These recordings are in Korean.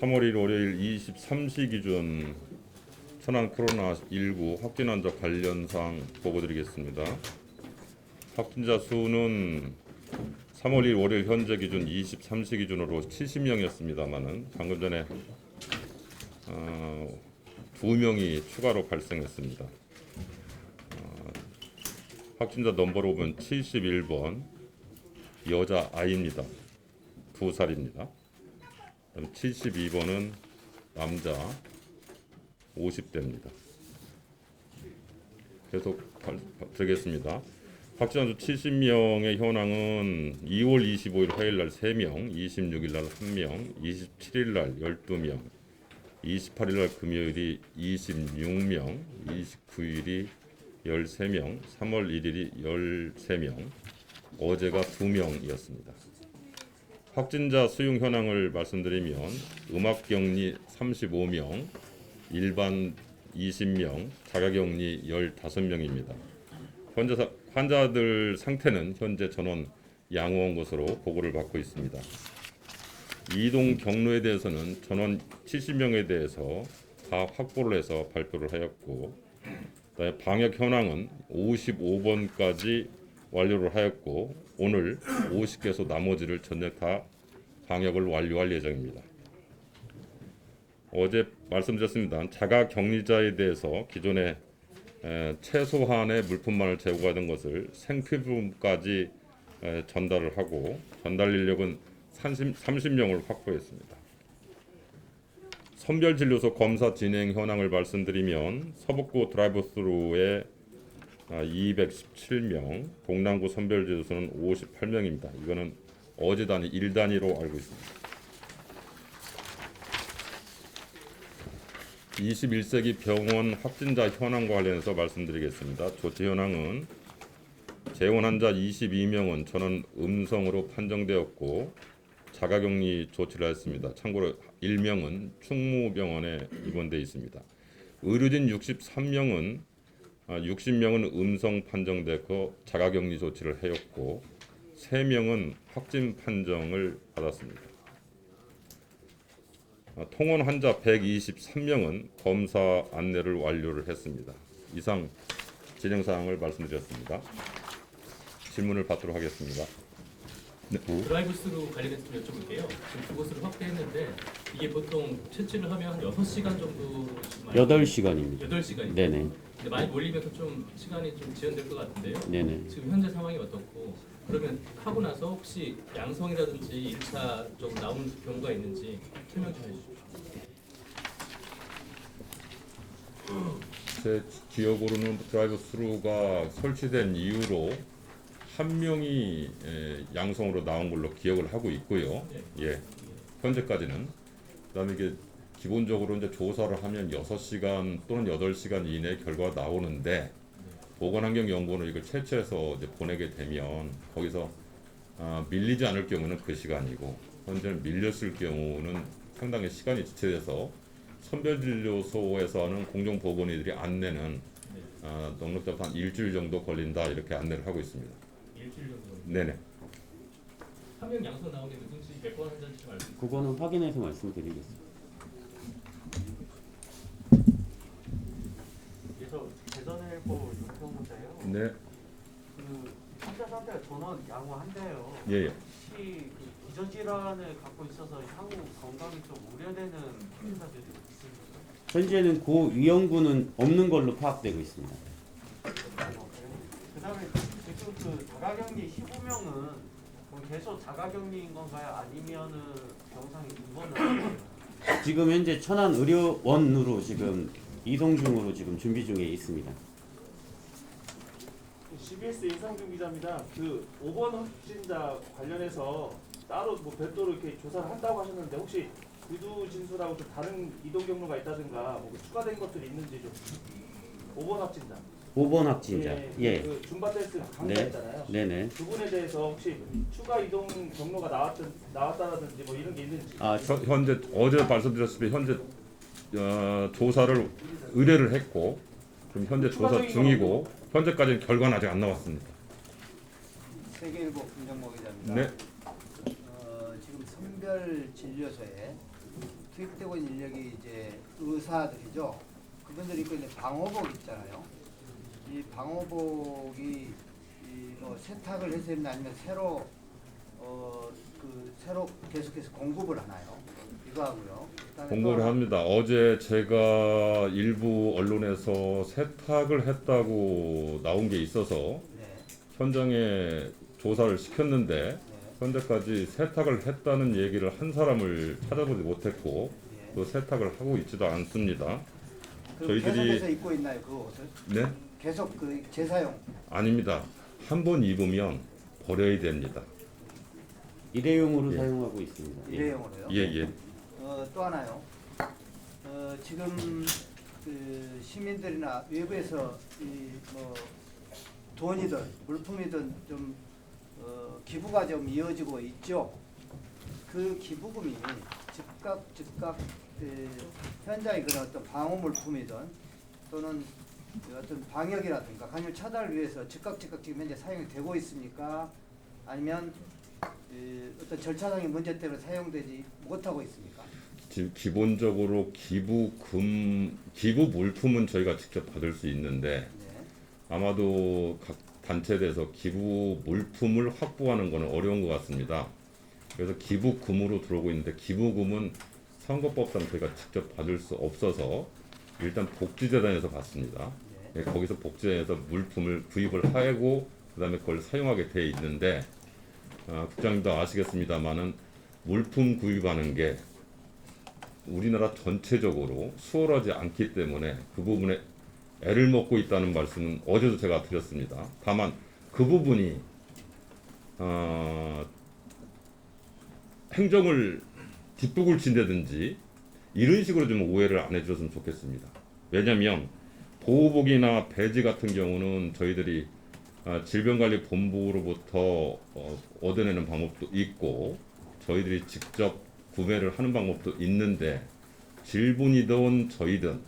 3월 1일 월요일 23시 기준 천안 코로나19 확진 환자 관련 사항 보고드리겠습니다. 확진자 수는 3월 1일 월요일 현재 기준 23시 기준으로 70명이었습니다만은 방금 전에 2명이 추가로 발생했습니다. 확진자 넘버로 보면 71번 여자 아이입니다. 2살입니다. 72번은 남자 50대입니다. 계속 드리겠습니다. 확진자 수 70명의 현황은 2월 25일 화요일날 3명, 26일날 1명, 27일날 12명, 28일날 금요일이 26명, 29일이 13명, 3월 1일이 13명, 어제가 2명이었습니다. 확진자 수용 현황을 말씀드리면 음압격리 35명, 일반 20명, 자가격리 15명입니다. 환자들 상태는 현재 전원 양호한 것으로 보고를 받고 있습니다. 이동 경로에 대해서는 전원 70명에 대해서 다 확보를 해서 발표를 하였고, 그다음에 방역 현황은 55번까지 완료를 하였고, 오늘 50개소 나머지를 전액 다 방역을 완료할 예정입니다. 어제 말씀드렸습니다. 자가 격리자에 대해서 기존에 최소한의 물품만을 제공하던 것을 생필품까지 전달을 하고, 전달 인력은 30명을 확보했습니다. 선별진료소 검사 진행 현황을 말씀드리면 서북구 드라이브스루에 217명, 동남구 선별진료소는 58명입니다. 이거는 어제 단위 1단위로 알고 있습니다. 21세기 병원 확진자 현황과 관련해서 말씀드리겠습니다. 조치 현황은 재원 환자 22명은 전원 음성으로 판정되었고 자가격리 조치를 했습니다. 참고로 1명은 충무병원에 입원돼 있습니다. 의료진 60명은 음성 판정되고 자가격리 조치를 하였고 3명은 확진 판정을 받았습니다. 통원 환자 123명은 검사 안내를 완료를 했습니다. 이상 진행 사항을 말씀드렸습니다. 질문을 받도록 하겠습니다. 네. 드라이브스루 관련해서 좀 여쭤볼게요. 지금 그곳을 확대했는데 이게 보통 채취를 하면 한 6시간 정도 8시간입니다. 8시간이요? 네네. 근데 많이 몰리면서 좀 시간이 좀 지연될 것 같은데요. 네네. 지금 현재 상황이 어떻고 그러면 하고 나서 혹시 양성이라든지 1차 좀 나온 경우가 있는지 설명 좀 해주십시오. 제 기억으로는 드라이브스루가 설치된 이후로 한 명이 양성으로 나온 걸로 기억을 하고 있고요. 예, 현재까지는. 그다음에 이게 기본적으로 이제 조사를 하면 6시간 또는 8시간 이내 결과가 나오는데 보건환경연구원은 이걸 채취해서 이제 보내게 되면 거기서 밀리지 않을 경우는 그 시간이고 현재는 밀렸을 경우는 상당히 시간이 지체돼서 선별진료소에서 하는 공정보건의들이 안내는 넉넉 잡아서 한 일주일 정도 걸린다 이렇게 안내를 하고 있습니다. 일주일 정도. 네네. 한 명 양성 나오게 누군지 몇 번 한잔지 좀 알고. 그거는 확인해서 말씀드리겠습니다. 그래서 대전일보 윤평문자요. 네. 그 환자 상태가 전원 양호한데요. 예예. 혹시 그 기저질환을 갖고 있어서 향후 건강이 좀 우려되는 환자들이 있습니까? 현재는 그 위험군은 없는 걸로 파악되고 있습니다. 그다음에 지금 그 자가격리 15명은 계속 자가격리인 건가요? 아니면은 병상에 입원을 하는 건가요? 지금 현재 천안 의료원으로 지금 이송 중으로 지금 준비 중에 있습니다. CBS 인상준 기자입니다. 그 5번 확진자 관련해서 따로 뭐 별도로 이렇게 조사를 한다고 하셨는데 혹시 의두 진술하고 좀 다른 이동 경로가 있다든가 뭐 추가된 것들이 있는지 좀. 5번 확진자. 5번 확진자. 예. 예. 그 줌바 테스트 강조했잖아요. 네네. 그분에 대해서 혹시 추가 이동 경로가 나왔다라든지 뭐 이런 게 있는지. 현재 어제 말씀드렸듯이 현재 조사를 의뢰를 했고 지금 현재 조사 중이고 현재까지는 결과는 아직 안 나왔습니다. 세계일보 김정모 기자입니다. 네. 지금 선별진료소에 투입되고 있는 인력이 이제 의사들이죠. 그분들이 입고 있는 방호복 있잖아요. 이 방호복이 뭐 세탁을 해서 했나 아니면 새로 새로 계속해서 공급을 하나요? 이거 하고요. 그다음에 공고를 또 합니다. 어제 제가 일부 언론에서 세탁을 했다고 나온 게 있어서 네, 현장에 조사를 시켰는데 네, 현재까지 세탁을 했다는 얘기를 한 사람을 찾아보지 못했고 네. 또 세탁을 하고 있지도 않습니다. 그 저희들이- 계속해서 입고 있나요, 그 옷을? 네? 계속 그 재사용. 아닙니다. 한 번 입으면 버려야 됩니다. 일회용으로 예. 사용하고 있습니다. 예. 일회용으로요. 예. 또 하나요. 지금 그 시민들이나 외부에서 뭐 돈이든 물품이든 좀 기부가 좀 이어지고 있죠. 그 기부금이 즉각 현장의 그런 어떤 방호 물품이든 또는 어떤 방역이라든가 감염 차단을 위해서 즉각 지금 현재 사용이 되고 있습니까? 아니면 어떤 절차상의 문제 때문에 사용되지 못하고 있습니까? 지금 기본적으로 기부 물품은 저희가 직접 받을 수 있는데 네. 아마도 각 단체에서 기부 물품을 확보하는 것은 어려운 것 같습니다. 그래서 기부금으로 들어오고 있는데 기부금은 선거법상 저희가 직접 받을 수 없어서 일단 복지재단에서 받습니다. 네. 거기서 복지재단에서 물품을 구입을 하고 그다음에 그걸 사용하게 돼 있는데 국장님도 아시겠습니다만은 물품 구입하는 게 우리나라 전체적으로 수월하지 않기 때문에 그 부분에 애를 먹고 있다는 말씀은 어제도 제가 드렸습니다. 다만 그 부분이 행정을 뒷북을 친다든지 이런 식으로 좀 오해를 안 해주셨으면 좋겠습니다. 왜냐하면 보호복이나 배지 같은 경우는 저희들이 질병관리본부로부터 얻어내는 방법도 있고 저희들이 직접 구매를 하는 방법도 있는데 질분이든 저희든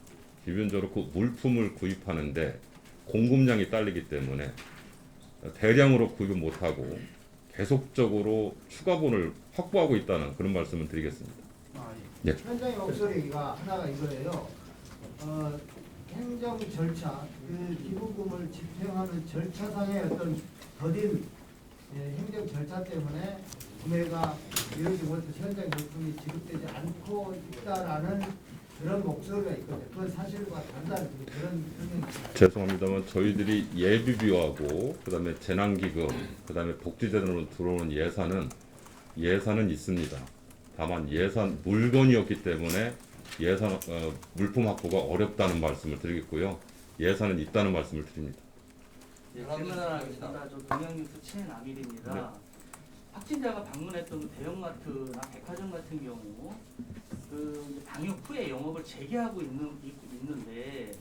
기본적으로 그 물품을 구입하는데 공급량이 딸리기 때문에 대량으로 구입을 못하고 계속적으로 추가본을 확보하고 있다는 그런 말씀을 드리겠습니다. 예. 현장의 목소리가 하나가 이거예요. 행정 절차, 그 기부금을 집행하는 절차상의 어떤 더딘 행정 절차 때문에 구매가 이루어지지 못해서 현장 물품이 지급되지 않고 있다라는 그런 목소리가 있거든요. 그건 사실과 다르다는 그런 설명입니다. 죄송합니다만 저희들이 예비비하고 그다음에 재난기금 그다음에 복지재단으로 들어오는 예산은 있습니다. 다만 예산 물건이었기 때문에 예산 물품 확보가 어렵다는 말씀을 드리겠고요. 예산은 있다는 말씀을 드립니다. 네, 질문 하나 하겠습니다. 저 동양뉴스 최남일입니다. 네. 확진자가 방문했던 대형마트나 백화점 같은 경우 그 이제 방역 후에 영업을 재개하고 있는데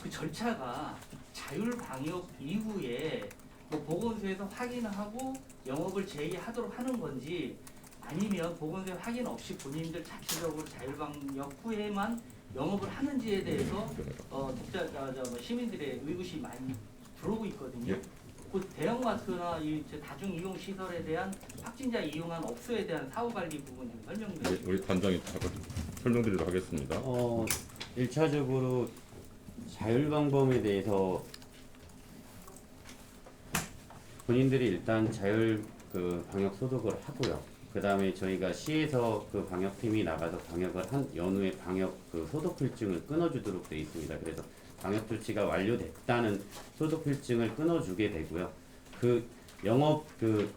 그 절차가 자율 방역 이후에 뭐 보건소에서 확인하고 영업을 재개하도록 하는 건지 아니면 보건소에 확인 없이 본인들 자체적으로 자율 방역 후에만 영업을 하는지에 대해서 시민들의 의구심이 많이 들어오고 있거든요. 예. 그 대형마트나 이 다중 이용 시설에 대한 확진자 이용한 업소에 대한 사후 관리 부분 좀 설명 좀 예, 해주세요. 우리 단장이 설명드리도록 하겠습니다. 1차적으로 자율방범에 대해서 본인들이 일단 자율 그 방역 소독을 하고요. 그 다음에 저희가 시에서 그 방역팀이 나가서 방역을 한 연후에 방역 그 소독 필증을 끊어주도록 되어 있습니다. 그래서 방역 조치가 완료됐다는 소독 필증을 끊어주게 되고요. 그 영업 그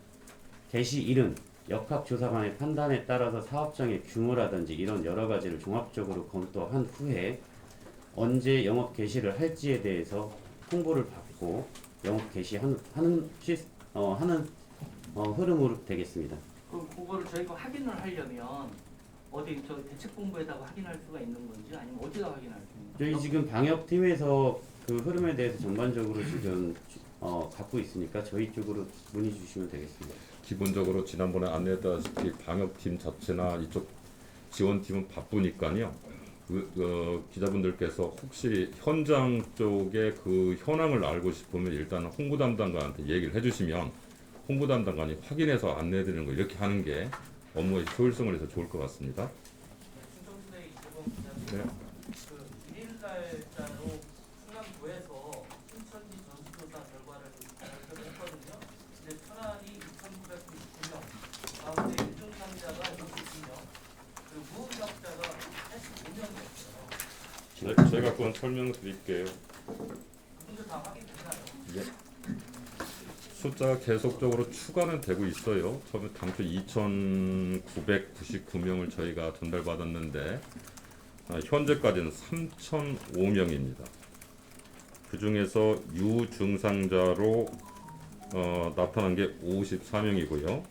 개시일은 역학조사관의 판단에 따라서 사업장의 규모라든지 이런 여러 가지를 종합적으로 검토한 후에 언제 영업 개시를 할지에 대해서 홍보를 받고 영업 개시하는 흐름으로 되겠습니다. 그거를 저희가 확인을 하려면 어디 저 대책본부에다가 확인할 수가 있는 건지 아니면 어디다 확인할 수 있는 건지? 저희 지금 방역팀에서 그 흐름에 대해서 전반적으로 지금 갖고 있으니까 저희 쪽으로 문의 주시면 되겠습니다. 기본적으로 지난번에 안내했다시피 방역팀 자체나 이쪽 지원팀은 바쁘니까요. 기자분들께서 혹시 현장 쪽에 그 현황을 알고 싶으면 일단 홍보 담당관한테 얘기를 해주시면 홍보 담당관이 확인해서 안내해드리는 거 이렇게 하는 게 업무의 효율성을 위해서 좋을 것 같습니다. 네. 그 1일 날짜로 충남도에서 신천지 전수조사 결과를 발표했거든요. 근데 천안이 2,999명, 가운데 일중 참자가 62명, 그리고 무응답자가 85명이었어요. 제가 그건 설명드릴게요. 그분들 다 확인됐나요? 예. 숫자가 계속적으로 추가는 되고 있어요. 처음에 당초 2,999명을 저희가 전달받았는데 현재까지는 3,005명입니다. 그 중에서 유증상자로 나타난 게 54명이고요.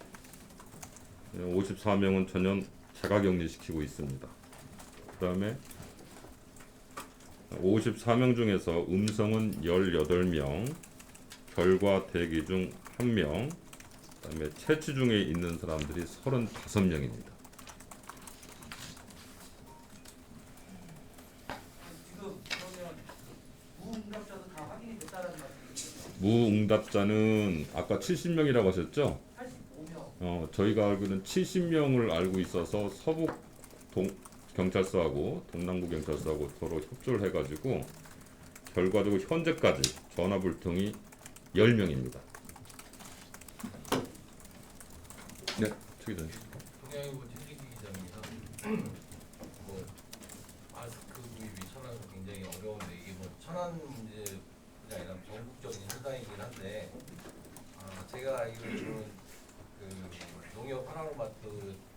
54명은 전혀 자가격리시키고 있습니다. 그 다음에 54명 중에서 음성은 18명, 결과 대기 중 1명, 그 다음에 채취 중에 있는 사람들이 35명입니다. 지금 그러면 무응답자도 다 확인이 됐다라는 말씀이시죠? 무응답자는 아까 70명이라고 하셨죠? 85명. 저희가 알고는 70명을 알고 있어서 서북 경찰서하고 동남부 경찰서하고 서로 협조를 해가지고 결과적으로 현재까지 전화불통이 10명입니다. 네, 최 기자님. 동양일보 최진기 기자입니다. 뭐 마스크 구입이 천안에서 굉장히 어려운데 이게 뭐 천안 문제뿐이 아니라 전국적인 현상이긴 한데 제가 알기로는 그 농협 하나로마트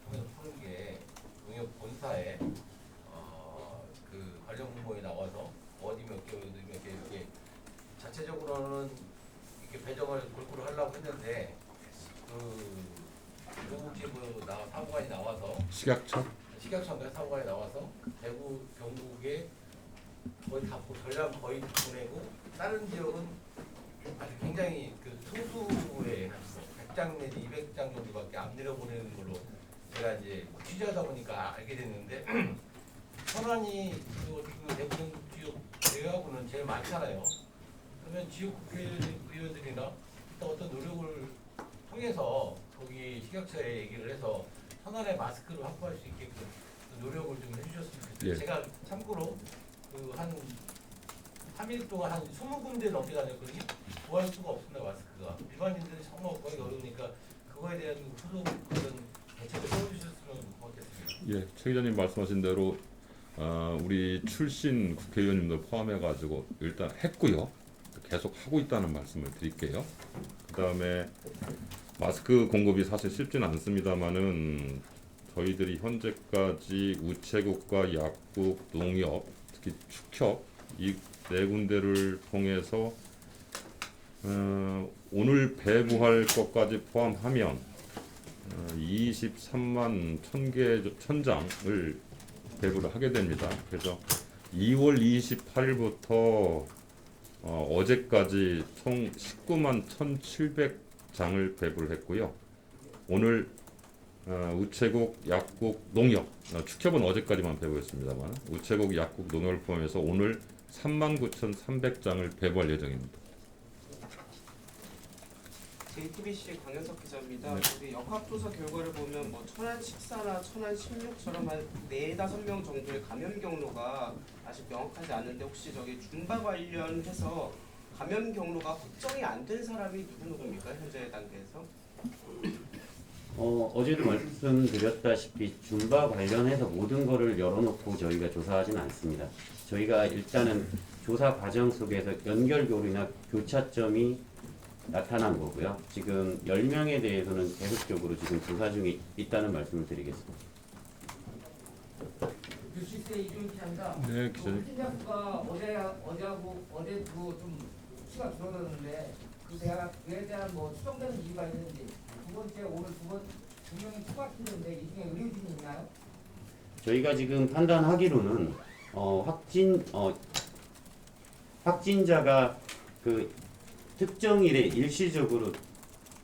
통해서 푸는 게 농협 본사에 그 관련 공무원이 나와서 어디 몇 개, 어디 몇 개 이렇게 자체적으로는 이렇게 배정을 골고루 하려고 했는데 그 경북지부 사무관이 나와서 식약청과 사무관이 나와서 대구 경북에 거의 다 전량 거의 다 보내고 다른 지역은 아주 굉장히 그 소수의 100장 내지 200장 정도밖에 안 내려보내는 걸로 제가 이제 취재하다 보니까 알게 됐는데 천안이 그 대구 경북 지역 대하고는 제일 많잖아요. 그러면 지역 국회의원들이나 어떤 노력을 통해서 거기 식약처에 얘기를 해서 천안에 마스크를 확보할 수 있게끔 노력을 좀 해주셨으면 좋겠어요. 예. 제가 참고로 그 한 3일 동안 한 20군데 넘게 다녔거든요. 구할 수가 없습니다, 마스크가. 일반인들은 정말 구하기 어려우니까 그거에 대한 후속 그런 대책을 세워주셨으면 고맙겠습니다. 예, 최 기자님 말씀하신 대로 우리 출신 국회의원님들 포함해가지고 일단 했고요. 계속 하고 있다는 말씀을 드릴게요. 그 다음에 마스크 공급이 사실 쉽지는 않습니다만은 저희들이 현재까지 우체국과 약국, 농협, 특히 축협 이 네 군데를 통해서 오늘 배부할 것까지 포함하면 23만 1000장을 배부를 하게 됩니다. 그래서 2월 28일부터 어제까지 총 19만 1700장을 배부를 했고요. 오늘 우체국, 약국, 농협, 축협은 어제까지만 배부했습니다만 우체국, 약국, 농협을 포함해서 오늘 39,300장을 배부할 예정입니다. JTBC 강현석 기자입니다. 네. 우리 역학조사 결과를 보면 뭐 천안 14나 천안 16처럼 한 4-5명 정도의 감염 경로가 아직 명확하지 않은데 혹시 저기 줌바 관련해서 감염 경로가 확정이 안 된 사람이 누구입니까? 현재 단계에서? 어제도 말씀드렸다시피 줌바 관련해서 모든 거를 열어놓고 저희가 조사하지는 않습니다. 저희가 일단은 조사 과정 속에서 연결고리나 교차점이 나타난 거고요. 지금 10명에 대해서는 계속적으로 지금 조사 중에 있다는 말씀을 드리겠습니다. 뉴시스의 이준 기자입니다. 네, 기자님. 확진자 수가 어제도 좀 수가 줄어들었는데 그에 대한 뭐 추정되는 이유가 있는지 두 번째 오늘 두 명이 추가 확진자인데 이 중에 의료진이 있나요? 저희가 지금 판단하기로는 확진자가 그 특정일에 일시적으로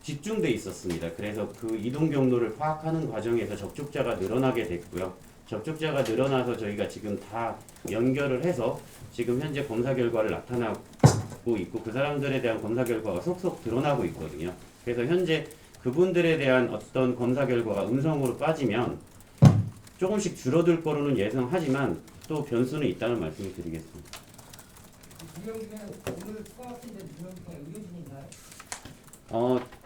집중돼 있었습니다. 그래서 그 이동 경로를 파악하는 과정에서 접촉자가 늘어나게 됐고요. 접촉자가 늘어나서 저희가 지금 다 연결을 해서 지금 현재 검사 결과를 나타나고 있고 그 사람들에 대한 검사 결과가 속속 드러나고 있거든요. 그래서 현재 그분들에 대한 어떤 검사 결과가 음성으로 빠지면 조금씩 줄어들 거로는 예상하지만 또 변수는 있다는 말씀을 드리겠습니다. 두 명 중에 오늘 추가 확진된 2명 중에 의료진인가요?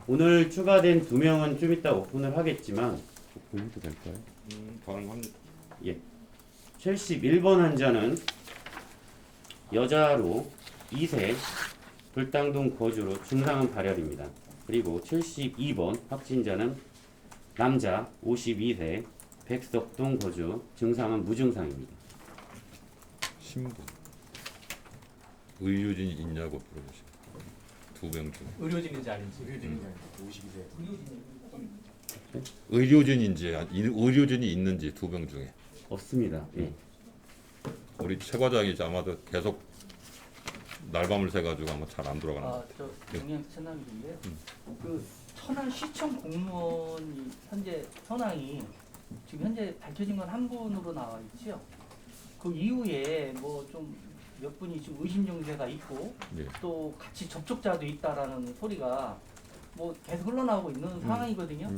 오늘 추가된 2명은 좀 이따 오픈을 하겠지만 오픈해도 될까요? 가능합니다. 71번 환자는 여자로 2세 불당동 거주로 증상은 발열입니다. 그리고 72번 확진자는 남자 52세 백석동 거주 증상은 무증상입니다. 신분 의료진이 있냐고 물어보시고 2명 중에 의료진인지 아닌지. 의료진이 있는지 2명 중에 없습니다. 예. 우리 최 과장이 이제 아마도 계속 날밤을 새가지고 아마 잘 안 돌아가는 것 같아요. 저 동양 천남인데요. 그 천안 시청 공무원이 현재 현황이 지금 현재 밝혀진 건 한 분으로 나와 있죠. 그 이후에 뭐 좀 몇 분이 지금 의심 증세가 있고 예. 또 같이 접촉자도 있다라는 소리가 뭐 계속 흘러나오고 있는 상황이거든요.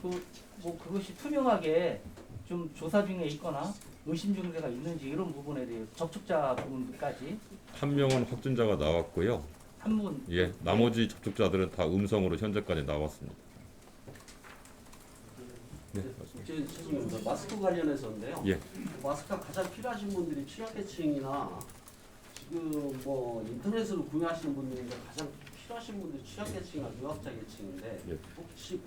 뭐 그것이 투명하게 좀 조사 중에 있거나 의심 증세가 있는지 이런 부분에 대해 접촉자 부분까지 한 명은 확진자가 나왔고요. 한 분. 예, 나머지 접촉자들은 다 음성으로 현재까지 나왔습니다. 네, 맞습니다. 마스크 관련해서인데요. 예. 마스크가 가장 필요하신 분들이 취약계층이나 지금 뭐 인터넷으로 구매하시는 분들인데 가장 필요하신 분들이 취약계층이나 유학자 계층인데 예. 혹시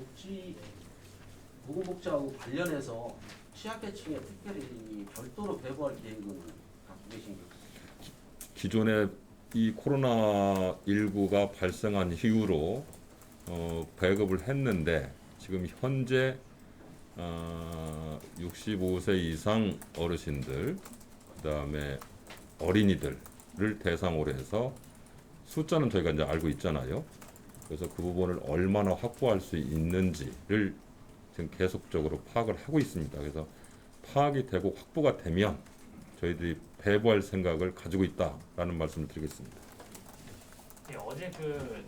보건복지하고 관련해서 취약계층에 특별히 별도로 배부할 계획은 갖고 계신가요? 기존에 이 코로나19가 발생한 이후로 배급을 했는데 지금 현재 65세 이상 어르신들 그다음에 어린이들을 대상으로 해서 숫자는 저희가 이제 알고 있잖아요. 그래서 그 부분을 얼마나 확보할 수 있는지를 지금 계속적으로 파악을 하고 있습니다. 그래서 파악이 되고 확보가 되면 저희들이 배부할 생각을 가지고 있다라는 말씀을 드리겠습니다. 네, 어제 그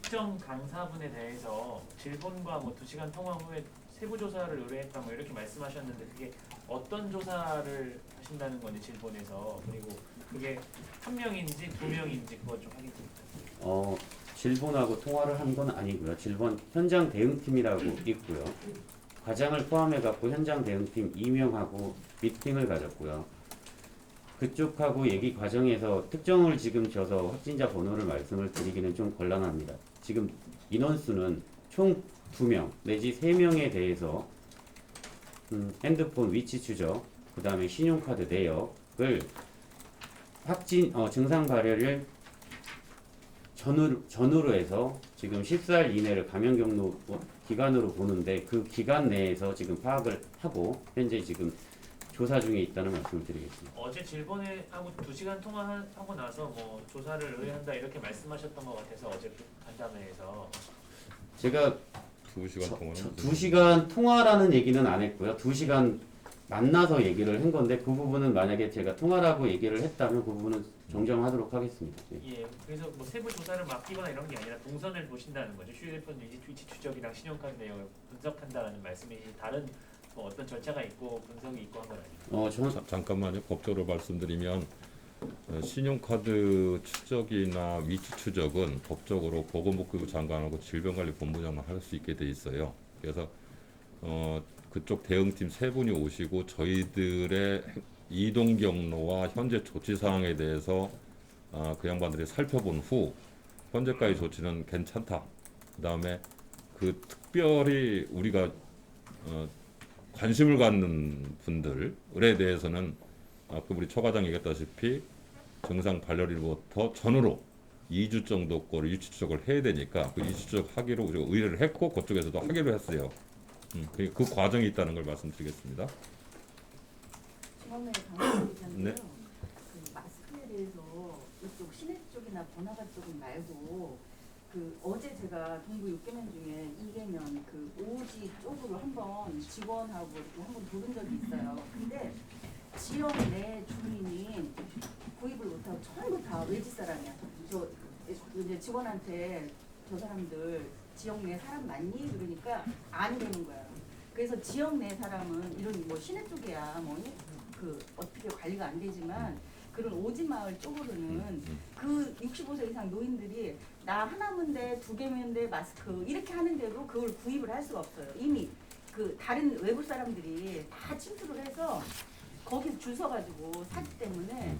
특정 강사분에 대해서 질본과 뭐 2시간 통화 후에 세부 조사를 의뢰했다 뭐 이렇게 말씀하셨는데 그게 어떤 조사를 하신다는 건지 질본에서 그리고 그게 1명인지 2명인지 그거 좀 확인 드립니다. 질본하고 통화를 한 건 아니고요. 질본 현장 대응팀이라고 있고요. 과장을 포함해 갖고 현장 대응팀 2명하고 미팅을 가졌고요. 그쪽하고 얘기 과정에서 특정을 지금 줘서 확진자 번호를 말씀을 드리기는 좀 곤란합니다. 지금 인원수는 총 2명 내지 3명에 대해서 핸드폰 위치 추적, 그 다음에 신용카드 내역을 증상 발열을 전후로 해서 지금 14일 이내를 감염 경로 기간으로 보는데 그 기간 내에서 지금 파악을 하고 현재 지금 조사 중에 있다는 말씀을 드리겠습니다. 어제 질본에 하고 2시간 통화하고 나서 뭐 조사를 의뢰한다 이렇게 말씀하셨던 것 같아서 어제 그 간담회에서 제가 2시간 동안은 2시간 통화라는 얘기는 안 했고요. 2시간 만나서 얘기를 한 건데 그 부분은 만약에 제가 통화라고 얘기를 했다면 그 부분은 정정하도록 하겠습니다. 네. 예, 그래서 뭐 세부 조사를 맡기거나 이런 게 아니라 동선을 보신다는 거죠. 휴대폰 위치 추적이랑 신용카드 내역을 분석한다는 말씀이 다른 뭐 어떤 절차가 있고 분석이 있고 한 건 아니에요. 잠깐만요. 법적으로 말씀드리면 신용카드 추적이나 위치 추적은 법적으로 보건복지부 장관하고 질병관리본부장만 할 수 있게 돼 있어요. 그래서 그쪽 대응팀 3분이 오시고 저희들의 이동 경로와 현재 조치 사항에 대해서 그 양반들이 살펴본 후 현재까지 조치는 괜찮다. 그다음에 그 특별히 우리가 관심을 갖는 분들에 대해서는 아까 우리 처 과장 얘기했다시피 증상 발열일부터 전후로 2주 정도 거를 위치 추적을 해야 되니까 그 위치 추적하기로 우리가 의뢰를 했고 그쪽에서도 하기로 했어요. 그 과정이 있다는 걸 말씀드리겠습니다. 처음에 강의하셨는데요. 네. 그 마스크에 대해서 이쪽 시내 쪽이나 번화가 쪽은 말고 그 어제 제가 동부 6개면 중에 2개면 그 오지 쪽으로 한번 직원하고 이렇게 한번 돌은 적이 있어요. 근데 지역 내 주민이 구입을 못하고 전부 다 외지 사람이야. 저 이제 직원한테 저 사람들 지역 내 사람 많니? 그러니까 아니라는 거야. 그래서 지역 내 사람은 이런 뭐 시내 쪽이야 뭐니? 그 어떻게 관리가 안 되지만 그런 오지마을 쪽으로는 그 65세 이상 노인들이 나 하나면 돼, 2개면 돼, 마스크 이렇게 하는데도 그걸 구입을 할 수가 없어요. 이미 그 다른 외국 사람들이 다 침투를 해서 거기서 줄 서가지고 사기 때문에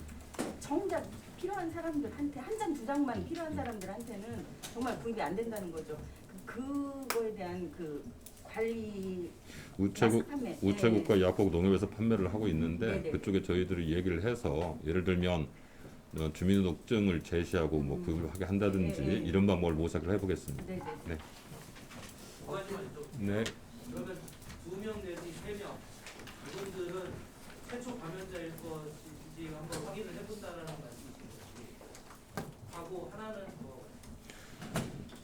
정작 필요한 사람들한테 한 장, 2장만 필요한 사람들한테는 정말 구입이 안 된다는 거죠. 그거에 대한 그 관리 우체국과 약국 농협에서 판매를 하고 있는데 네네. 그쪽에 저희들이 얘기를 해서 예를 들면 주민등록증을 제시하고 뭐 그걸 하게 한다든지 네. 이런 방법을 모색을 해보겠습니다. 네네. 네. 두 가지만 좀. 네. 그러면 2명 내지 3명 이분들은 최초 감염자일 것인지 한번 확인을 해본다라는 말씀이신 하고 하나는 뭐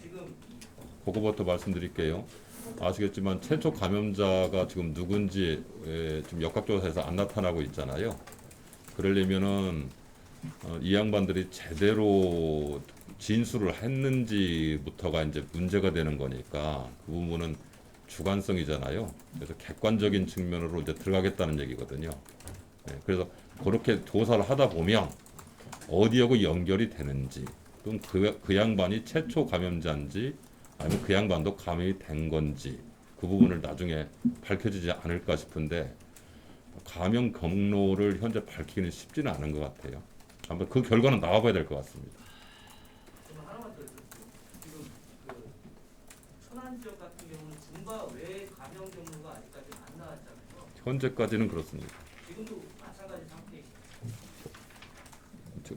지금 그거부터 말씀드릴게요. 아시겠지만 최초 감염자가 지금 누군지 좀 역학조사에서 안 나타나고 있잖아요. 그러려면은 이 양반들이 제대로 진술을 했는지부터가 이제 문제가 되는 거니까 그 부분은 주관성이잖아요. 그래서 객관적인 측면으로 이제 들어가겠다는 얘기거든요. 네, 그래서 그렇게 조사를 하다 보면 어디하고 연결이 되는지 또는 그 양반이 최초 감염자인지 아니면 그 양반도 감염이 된 건지 그 부분을 나중에 밝혀지지 않을까 싶은데 감염 경로를 현재 밝히기는 쉽지는 않은 것 같아요. 아무튼 그 결과는 나와봐야 될 것 같습니다. 그럼 하나만 더 여쭤볼게요. 지금 그 천안 지역 같은 경우는 중과 외 감염 경로가 아직까지 안 나왔잖아요. 현재까지는 그렇습니다. 지금도 마찬가지 상태이시죠?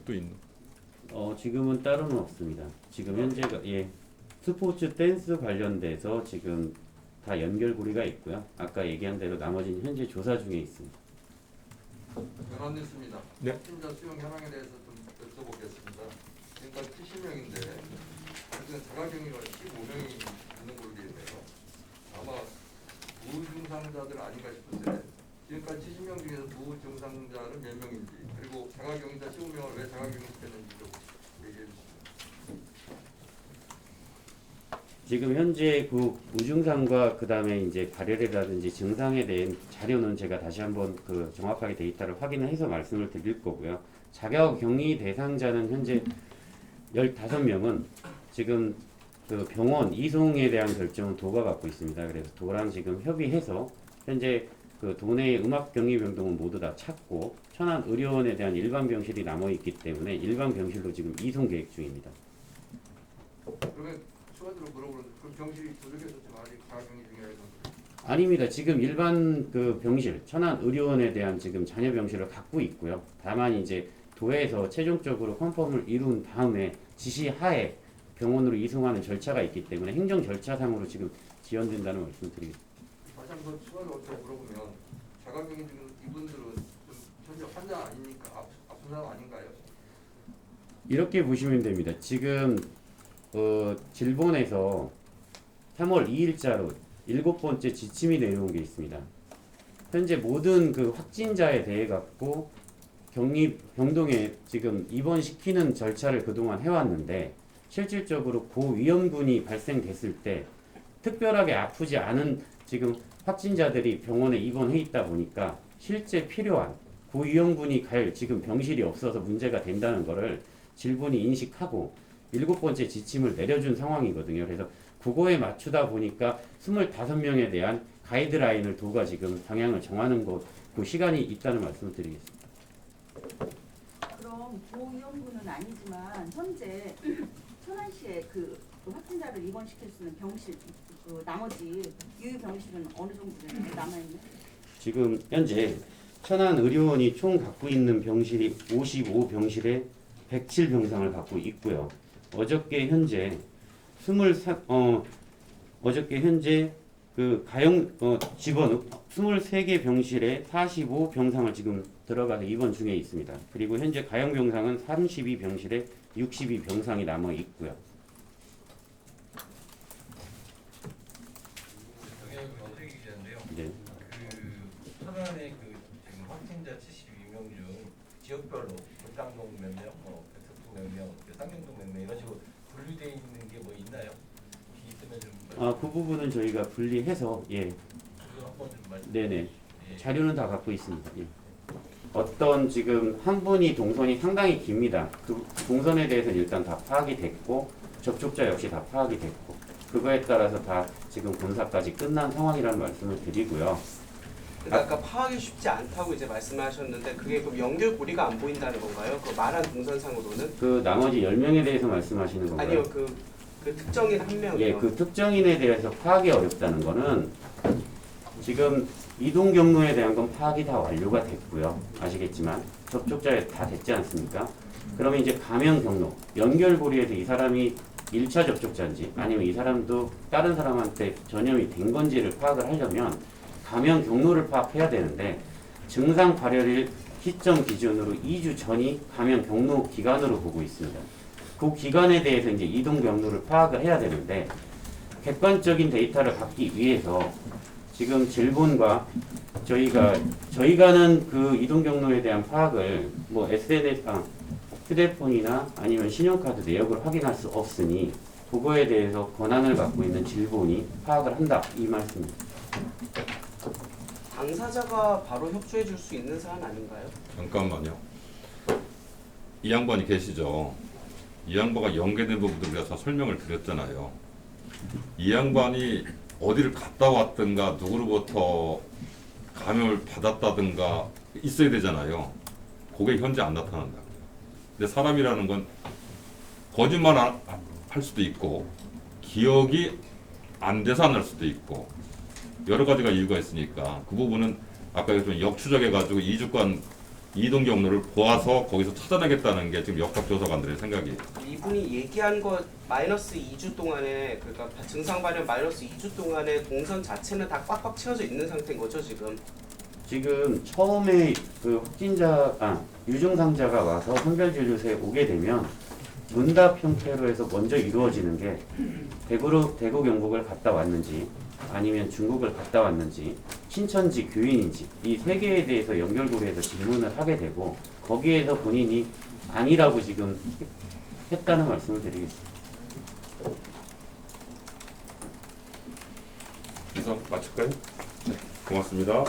또 있나? 지금은 따로는 없습니다. 지금 현재가 스포츠 댄스 관련돼서 지금 다 연결고리가 있고요. 아까 얘기한 대로 나머지는 현재 조사 중에 있습니다. 변환됐습니다. 네. 확진자 수용 현황에 대해서 좀 여쭤보겠습니다. 지금까지 70명인데 지금 자가격리가 15명이 있는 걸로 되어 있네요. 아마 무증상자들 아닌가 싶은데 지금까지 70명 중에서 무증상자는 몇 명인지 그리고 자가격리자 15명을 왜 자가격리시켰는지 좀 얘기해 주시죠. 지금 현재 그 무증상과 그 다음에 이제 발열이라든지 증상에 대한 자료는 제가 다시 한번 그 정확하게 데이터를 확인해서 말씀을 드릴 거고요. 자가격리 대상자는 현재 15명은 지금 그 병원 이송에 대한 결정은 도가 갖고 있습니다. 그래서 도랑 지금 협의해서 현재 그 도내 음압격리병동은 모두 다 찾고 천안 의료원에 대한 일반 병실이 남아 있기 때문에 일반 병실로 지금 이송 계획 중입니다. 그러면 추가적으로 물어보는데 그 병실이 부족해서 지금 아직 자가격리 중이라서 아닙니다. 지금 일반 그 병실, 천안 의료원에 대한 지금 잔여 병실을 갖고 있고요. 다만 이제 도에서 최종적으로 컨펌을 이룬 다음에 지시하에 병원으로 이송하는 절차가 있기 때문에 행정 절차상으로 지금 지연된다는 말씀을 드리겠습니다. 다시 한번 추가로 물어보면 자가격리 중 이분들은 좀 현재 환자 아니니까 아픈 사람 아닌가요? 이렇게 보시면 됩니다. 지금 질본에서 3월 2일자로 7번째 지침이 내려온 게 있습니다. 현재 모든 그 확진자에 대해 갖고 병동에 지금 입원시키는 절차를 그동안 해왔는데 실질적으로 고위험군이 발생됐을 때 특별하게 아프지 않은 지금 확진자들이 병원에 입원해 있다 보니까 실제 필요한 고위험군이 갈 지금 병실이 없어서 문제가 된다는 것을 질본이 인식하고 7번째 지침을 내려준 상황이거든요. 그래서 그거에 맞추다 보니까 25명에 대한 가이드라인을 도가 지금 방향을 정하는 그 시간이 있다는 말씀을 드리겠습니다. 그럼 고위험군은 아니지만 현재 천안시에 그 확진자를 입원시킬 수 있는 병실 그 나머지 유휴 병실은 어느 정도 남아있나요? 지금 현재 천안 의료원이 총 갖고 있는 병실이 55병실에 107병상을 갖고 있고요. 어저께 현재 그 집원 23개 병실에 45병상을 지금 들어가서 입원 중에 있습니다. 그리고 현재 가용 병상은 32병실에 62병상이 남아 있고요. 어떻게 기자인데요. 네. 그 천안의 그 지금 확진자 72명 중 지역별로 불당동 몇 명, 백석동 몇 명, 쌍용동 몇 명 이런 식으로 분류되어 있는 게 뭐 있나요? 있으면 좀. 그 부분은 저희가 분리해서 그거 한번 좀 말씀. 네네. 예. 자료는 다 갖고 있습니다. 예. 어떤 지금 한 분이 동선이 상당히 깁니다. 그 동선에 대해서 일단 다 파악이 됐고 접촉자 역시 다 파악이 됐고 그거에 따라서 다 지금 본사까지 끝난 상황이라는 말씀을 드리고요. 그러니까 아까 파악이 쉽지 않다고 이제 말씀하셨는데 그게 그럼 연결고리가 안 보인다는 건가요? 그 말한 동선상으로는? 그 나머지 10명에 대해서 말씀하시는 건가요? 아니요, 그 특정인 한 명이요. 예, 그 특정인에 대해서 파악이 어렵다는 거는 지금 이동 경로에 대한 건 파악이 다 완료가 됐고요. 아시겠지만 접촉자에 다 됐지 않습니까? 그러면 이제 감염 경로, 연결고리에서 이 사람이 1차 접촉자인지 아니면 이 사람도 다른 사람한테 전염이 된 건지를 파악을 하려면 감염 경로를 파악해야 되는데 증상 발현일 시점 기준으로 2주 전이 감염 경로 기간으로 보고 있습니다. 그 기간에 대해서 이제 이동 경로를 파악을 해야 되는데 객관적인 데이터를 받기 위해서 지금 질본과 저희가는 그 이동 경로에 대한 파악을 뭐 SNS, 휴대폰이나 아니면 신용카드 내역을 확인할 수 없으니 그거에 대해서 권한을 갖고 있는 질본이 파악을 한다 이 말씀입니다. 당사자가 바로 협조해 줄 수 있는 사안 아닌가요? 잠깐만요. 이 양반이 계시죠. 이 양반과 연계된 부분들 우리가 다 설명을 드렸잖아요. 이 양반이 어디를 갔다 왔든가 누구로부터 감염을 받았다든가 있어야 되잖아요. 그게 현재 안 나타난다. 근데 사람이라는 건 거짓말 할 수도 있고 기억이 안 돼서 안 할 수도 있고 여러 가지가 이유가 있으니까 그 부분은 아까 좀 역추적해가지고 2주간 이동 경로를 보아서 거기서 찾아내겠다는 게 지금 역학조사관들의 생각이에요. 이분이 얘기한 거 마이너스 2주 동안에 그러니까 증상 발현 마이너스 2주 동안에 동선 자체는 다 꽉꽉 채워져 있는 상태인 거죠 지금? 지금 처음에 그 유증상자가 와서 선별진료소에 오게 되면 문답 형태로 해서 먼저 이루어지는 게 대구 경북을 갔다 왔는지 아니면 중국을 갔다 왔는지 친천지 교인인지 이 세 개에 대해서 연결고리에서 질문을 하게 되고 거기에서 본인이 아니라고 지금 했다는 말씀을 드리겠습니다. 이상 마칠까요? 네, 고맙습니다.